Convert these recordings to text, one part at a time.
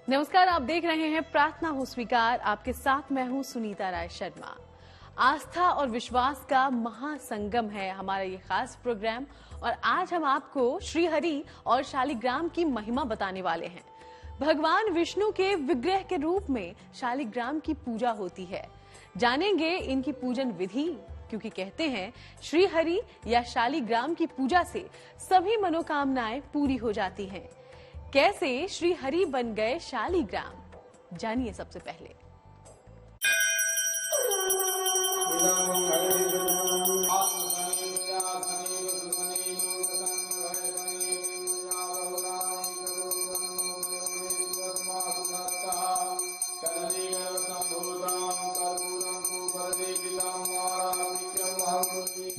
नमस्कार, आप देख रहे हैं प्रार्थना हो स्वीकार। आपके साथ मैं हूं सुनीता राय शर्मा। आस्था और विश्वास का महासंगम है हमारा ये खास प्रोग्राम और आज हम आपको श्री हरि और शालिग्राम की महिमा बताने वाले हैं। भगवान विष्णु के विग्रह के रूप में शालिग्राम की पूजा होती है। जानेंगे इनकी पूजन विधि, क्योंकि कहते हैं श्री हरि या शालिग्राम की पूजा से सभी मनोकामनाएं पूरी हो जाती हैं। कैसे श्री हरि बन गए शालिग्राम, जानिए सबसे पहले।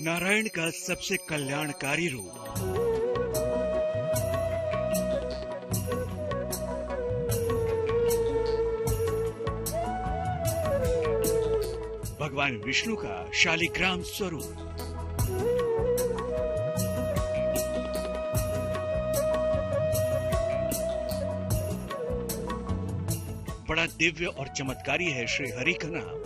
नारायण का सबसे कल्याणकारी रूप। भगवान विष्णु का शालिग्राम स्वरूप। बड़ा दिव्य और चमत्कारी है श्री हरि का नाम।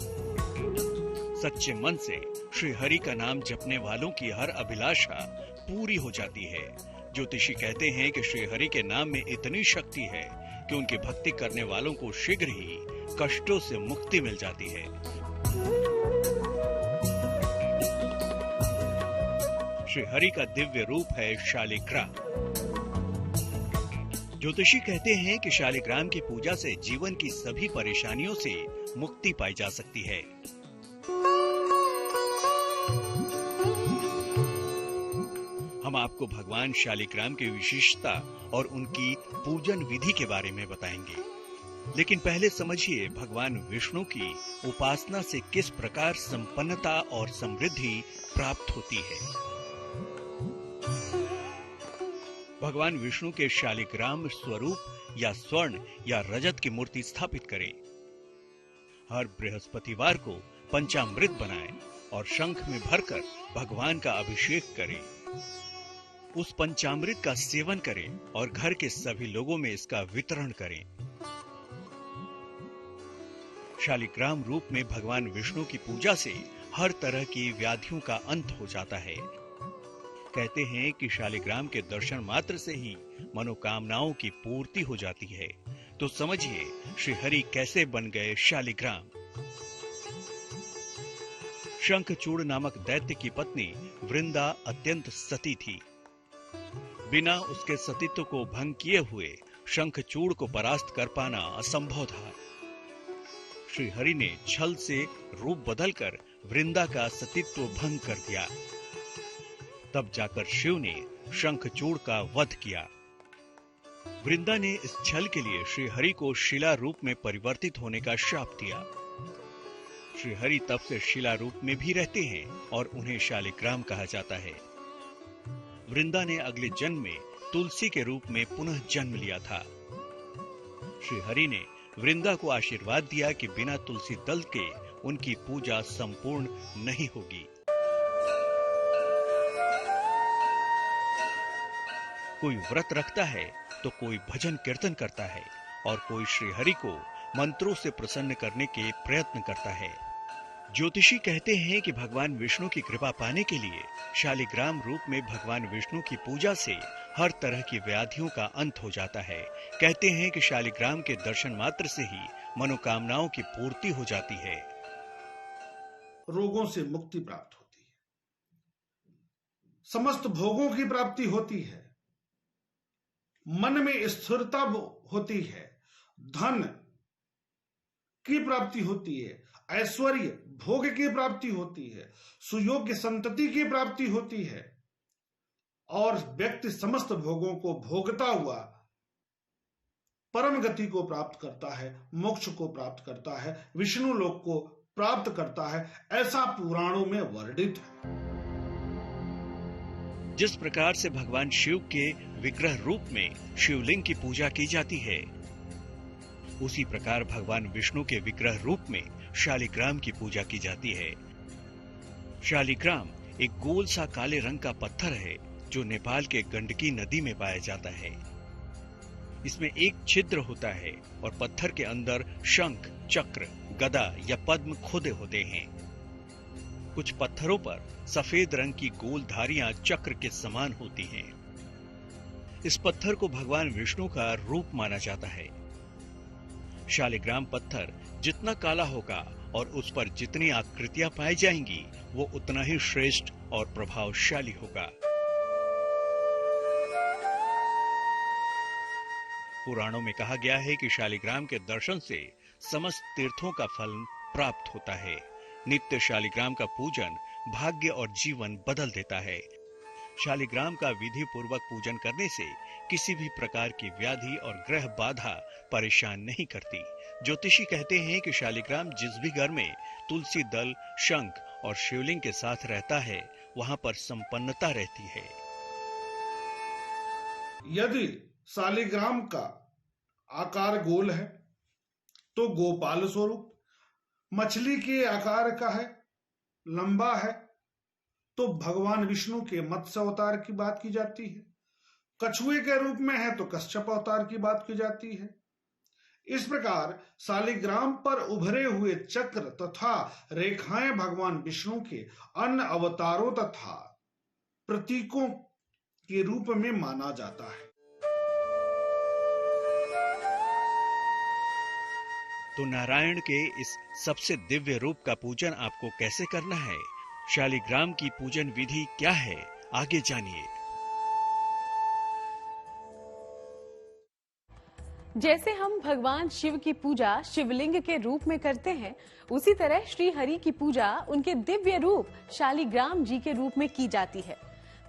सच्चे मन से श्री हरि का नाम जपने वालों की हर अभिलाषा पूरी हो जाती है। ज्योतिषी कहते हैं कि श्री हरि के नाम में इतनी शक्ति है कि उनकी भक्ति करने वालों को शीघ्र ही कष्टों से मुक्ति मिल जाती है। श्री हरि का दिव्य रूप है शालिग्राम। ज्योतिषी कहते हैं कि शालिग्राम की पूजा से जीवन की सभी परेशानियों से मुक्ति पाई जा सकती है। हम आपको भगवान शालिग्राम की विशेषता और उनकी पूजन विधि के बारे में बताएंगे, लेकिन पहले समझिए भगवान विष्णु की उपासना से किस प्रकार संपन्नता और समृद्धि प्राप्त होती है। भगवान विष्णु के शालिग्राम स्वरूप या स्वर्ण या रजत की मूर्ति स्थापित करें। हर बृहस्पतिवार को पंचामृत बनाएं और शंख में भरकर भगवान का अभिषेक करें। उस पंचामृत का सेवन करें और घर के सभी लोगों में इसका वितरण करें। शालिग्राम रूप में भगवान विष्णु की पूजा से हर तरह की व्याधियों का अंत हो जाता है। कहते हैं कि शालिग्राम के दर्शन मात्र से ही मनोकामनाओं की पूर्ति हो जाती है। तो समझिए श्री हरि कैसे बन गए शालिग्राम। शंखचूड़ नामक दैत्य की पत्नी वृंदा अत्यंत सती थी। बिना उसके सतीत्व को भंग किए हुए शंखचूड़ को परास्त कर पाना असंभव था। श्री हरि ने छल से रूप बदलकर वृंदा का सतीत्व भंग कर दिया। तब जाकर शिव ने शंखचूड़ का वध किया। वृंदा ने इस छल के लिए श्री हरि को शिला रूप में परिवर्तित होने का श्राप दिया। श्री हरि तब से शिला रूप में भी रहते हैं और उन्हें शालिग्राम कहा जाता है। वृंदा ने अगले जन्म में तुलसी के रूप में पुनः जन्म लिया था। श्री हरि ने वृंदा को आशीर्वाद दिया कि बिना तुलसी दल के उनकी पूजा संपूर्ण नहीं होगी। कोई व्रत रखता है तो कोई भजन कीर्तन करता है और कोई श्री हरि को मंत्रों से प्रसन्न करने के प्रयत्न करता है। ज्योतिषी कहते हैं कि भगवान विष्णु की कृपा पाने के लिए शालिग्राम रूप में भगवान विष्णु की पूजा से हर तरह की व्याधियों का अंत हो जाता है। कहते हैं कि शालिग्राम के दर्शन मात्र से ही मनोकामनाओं की पूर्ति हो जाती है। रोगों से मुक्ति प्राप्त होती है, समस्त भोगों की प्राप्ति होती है, मन में स्थिरता होती है, धन की प्राप्ति होती है, ऐश्वर्य भोग की प्राप्ति होती है, सुयोग्य संतति की प्राप्ति होती है और व्यक्ति समस्त भोगों को भोगता हुआ परम गति को प्राप्त करता है, मोक्ष को प्राप्त करता है, विष्णु लोक को प्राप्त करता है। ऐसा पुराणों में वर्णित है। जिस प्रकार से भगवान शिव के विग्रह रूप में शिवलिंग की पूजा की जाती है, उसी प्रकार भगवान विष्णु के विग्रह रूप में शालिग्राम की पूजा की जाती है। शालिग्राम एक गोल सा काले रंग का पत्थर है जो नेपाल के गंडकी नदी में पाया जाता है। इसमें एक छिद्र होता है और पत्थर के अंदर शंख, चक्र, गदा या पद्म खोदे होते हैं। कुछ पत्थरों पर सफेद रंग की गोल धारियां चक्र के समान होती हैं। इस पत्थर को भगवान विष्णु का रूप माना जाता है। शालिग्राम पत्थर जितना काला होगा और उस पर जितनी आकृतियां पाई जाएंगी, वो उतना ही श्रेष्ठ और प्रभावशाली होगा। पुराणों में कहा गया है कि शालिग्राम के दर्शन से समस्त तीर्थों का फल प्राप्त होता है। नित्य शालिग्राम का पूजन भाग्य और जीवन बदल देता है। शालिग्राम का विधि पूर्वक पूजन करने से किसी भी प्रकार की व्याधि और ग्रह बाधा परेशान नहीं करती। ज्योतिषी कहते हैं कि शालिग्राम जिस भी घर में तुलसी दल, शंख और शिवलिंग के साथ रहता है, वहां पर संपन्नता रहती है। यदि शालिग्राम का आकार गोल है तो गोपाल स्वरूप, मछली के आकार का है, लंबा है तो भगवान विष्णु के मत्स्य अवतार की बात की जाती है, कछुए के रूप में है तो कश्यप अवतार की बात की जाती है। इस प्रकार शालिग्राम पर उभरे हुए चक्र तथा रेखाएं भगवान विष्णु के अन्य अवतारों तथा प्रतीकों के रूप में माना जाता है। तो नारायण के इस सबसे दिव्य रूप का पूजन आपको कैसे करना है? शालिग्राम की पूजन विधि क्या है? आगे जानिए। जैसे हम भगवान शिव की पूजा शिवलिंग के रूप में करते हैं, उसी तरह श्री हरि की पूजा उनके दिव्य रूप शालिग्राम जी के रूप में की जाती है।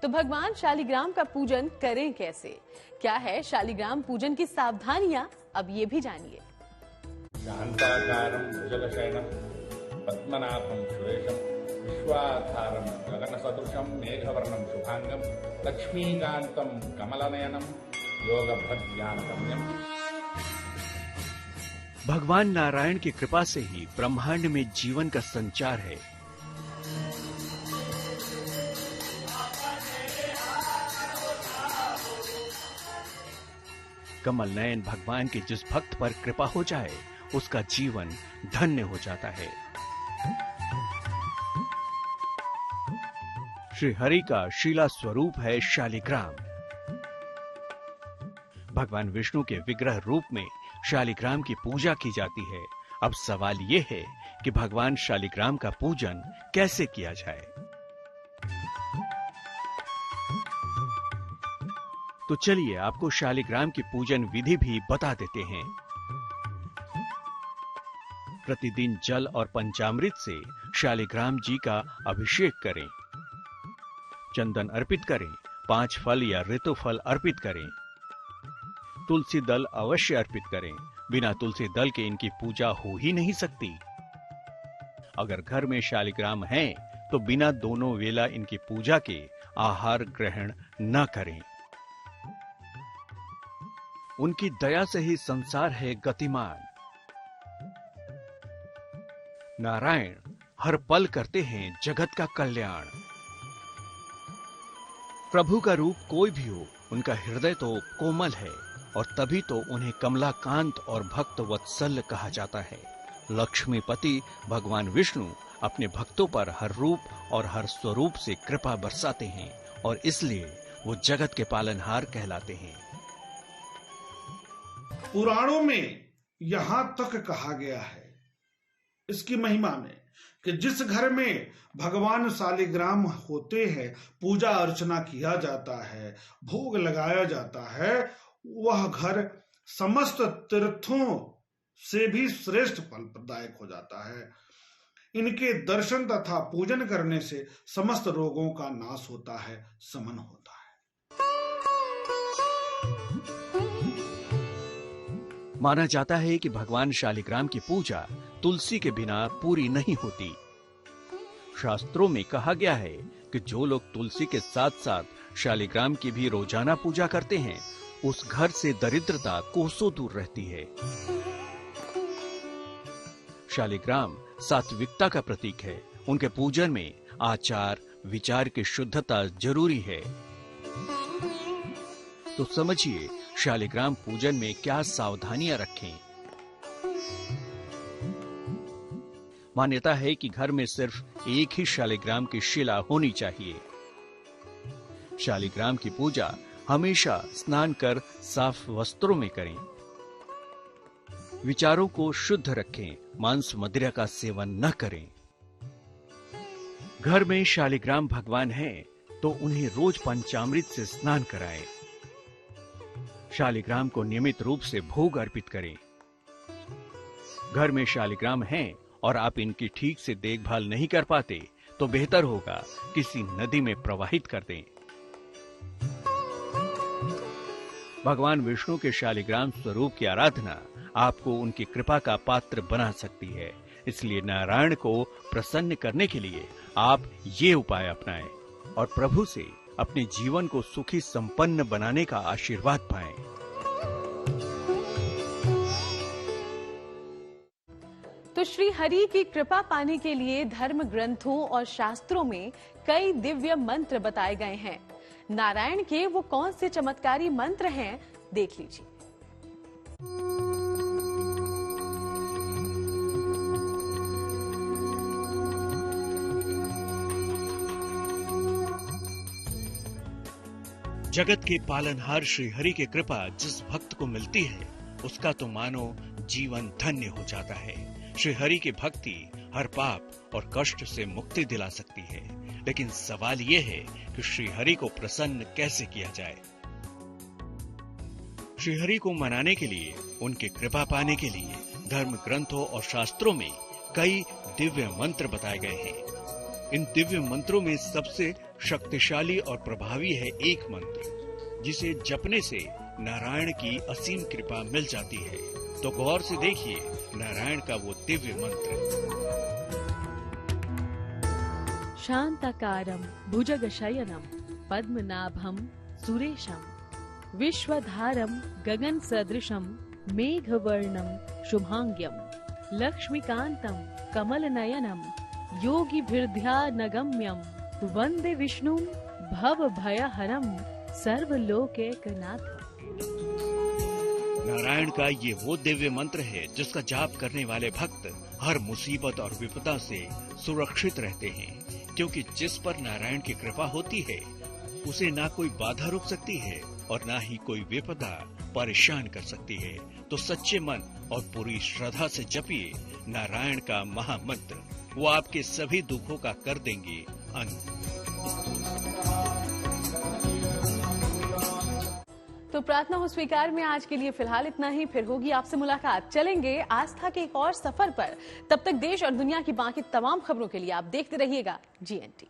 तो भगवान शालिग्राम का पूजन करें कैसे? क्या है शालिग्राम पूजन की सावधानियां? अब ये भी जानिए। शांताकारं भुजगशयनं पद्मनाभं सुरेशं विश्वाधारं गगनसदृशं मेघवर्णं शुभांगं लक्ष्मीकान्तं कमलनयनं योगभद्यानगम्यम्। भगवान नारायण की कृपा से ही ब्रह्मांड में जीवन का संचार है। कमल नयन भगवान के जिस भक्त पर कृपा हो जाए, उसका जीवन धन्य हो जाता है। श्री हरि का शीला स्वरूप है शालिग्राम। भगवान विष्णु के विग्रह रूप में शालिग्राम की पूजा की जाती है। अब सवाल यह है कि भगवान शालिग्राम का पूजन कैसे किया जाए? तो चलिए आपको शालिग्राम की पूजन विधि भी बता देते हैं। प्रतिदिन जल और पंचामृत से शालिग्राम जी का अभिषेक करें। चंदन अर्पित करें। 5 फल या ऋतु फल अर्पित करें। तुलसी दल अवश्य अर्पित करें। बिना तुलसी दल के इनकी पूजा हो ही नहीं सकती। अगर घर में शालिग्राम है तो बिना दोनों वेला इनकी पूजा के आहार ग्रहण न करें। उनकी दया से ही संसार है गतिमान। नारायण हर पल करते हैं जगत का कल्याण। प्रभु का रूप कोई भी हो, उनका हृदय तो कोमल है और तभी तो उन्हें कमलाकांत और भक्त वत्सल कहा जाता है। लक्ष्मीपति भगवान विष्णु अपने भक्तों पर हर रूप और हर स्वरूप से कृपा बरसाते हैं और इसलिए वो जगत के पालनहार कहलाते हैं। पुराणों में यहां तक कहा गया है इसकी महिमा में कि जिस घर में भगवान शालिग्राम होते हैं, पूजा अर्चना किया जाता है, भोग लगाया जाता है, वह घर समस्त तीर्थों से भी श्रेष्ठ फल प्रदायक हो जाता है। इनके दर्शन तथा पूजन करने से समस्त रोगों का नाश होता है, शमन होता है। माना जाता है कि भगवान शालिग्राम की पूजा तुलसी के बिना पूरी नहीं होती। शास्त्रों में कहा गया है कि जो लोग तुलसी के साथ साथ शालिग्राम की भी रोजाना पूजा करते हैं, उस घर से दरिद्रता कोसों दूर रहती है। शालिग्राम सात्विकता का प्रतीक है। उनके पूजन में आचार विचार की शुद्धता जरूरी है। तो समझिए शालिग्राम पूजन में क्या सावधानियां रखें। मान्यता है कि घर में सिर्फ एक ही शालिग्राम की शिला होनी चाहिए। शालिग्राम की पूजा हमेशा स्नान कर साफ वस्त्रों में करें। विचारों को शुद्ध रखें, मांस मदिरा का सेवन न करें। घर में शालिग्राम भगवान हैं तो उन्हें रोज पंचामृत से स्नान कराएं। शालिग्राम को नियमित रूप से भोग अर्पित करें। घर में शालिग्राम हैं और आप इनकी ठीक से देखभाल नहीं कर पाते तो बेहतर होगा किसी नदी में प्रवाहित कर दें। भगवान विष्णु के शालिग्राम स्वरूप की आराधना आपको उनकी कृपा का पात्र बना सकती है। इसलिए नारायण को प्रसन्न करने के लिए आप ये उपाय अपनाएं और प्रभु से अपने जीवन को सुखी संपन्न बनाने का आशीर्वाद पाएं। तो श्री हरि की कृपा पाने के लिए धर्म ग्रंथों और शास्त्रों में कई दिव्य मंत्र बताए गए हैं। नारायण के वो कौन से चमत्कारी मंत्र हैं, देख लीजिए। जगत के पालनहार श्री हरि की कृपा जिस भक्त को मिलती है उसका तो मानो जीवन धन्य हो जाता है। श्री हरि की भक्ति हर पाप और कष्ट से मुक्ति दिला सकती है। लेकिन सवाल यह है कि श्री हरि को प्रसन्न कैसे किया जाए। श्री हरि को मनाने के लिए, उनकी कृपा पाने के लिए धर्म ग्रंथों और शास्त्रों में कई दिव्य मंत्र बताए गए हैं। इन दिव्य मंत्रों में सबसे शक्तिशाली और प्रभावी है एक मंत्र जिसे जपने से नारायण की असीम कृपा मिल जाती है। तो गौर से देखिए नारायण का वो दिव्य मंत्र। शांताकारं भुजगशयनं पद्मनाभं सुरेशं विश्वधारं गगन सदृशं मेघवर्णं शुभांग्यं लक्ष्मीकान्तं कमलनयनं योगिभिर्ध्यानगम्यं वंदे विष्णु भवभयहरं सर्वलोकैकनाथम्। नारायण का ये वो दिव्य मंत्र है जिसका जाप करने वाले भक्त हर मुसीबत और विपदा से सुरक्षित रहते हैं, क्योंकि जिस पर नारायण की कृपा होती है उसे ना कोई बाधा रोक सकती है और ना ही कोई विपदा परेशान कर सकती है। तो सच्चे मन और पूरी श्रद्धा से जपिए नारायण का महामंत्र, वो आपके सभी दुखों का कर देंगे अंत। तो प्रार्थना हो स्वीकार में आज के लिए फिलहाल इतना ही। फिर होगी आपसे मुलाकात। चलेंगे आस्था के एक और सफर पर। तब तक देश और दुनिया की बाकी तमाम खबरों के लिए आप देखते रहिएगा GNT।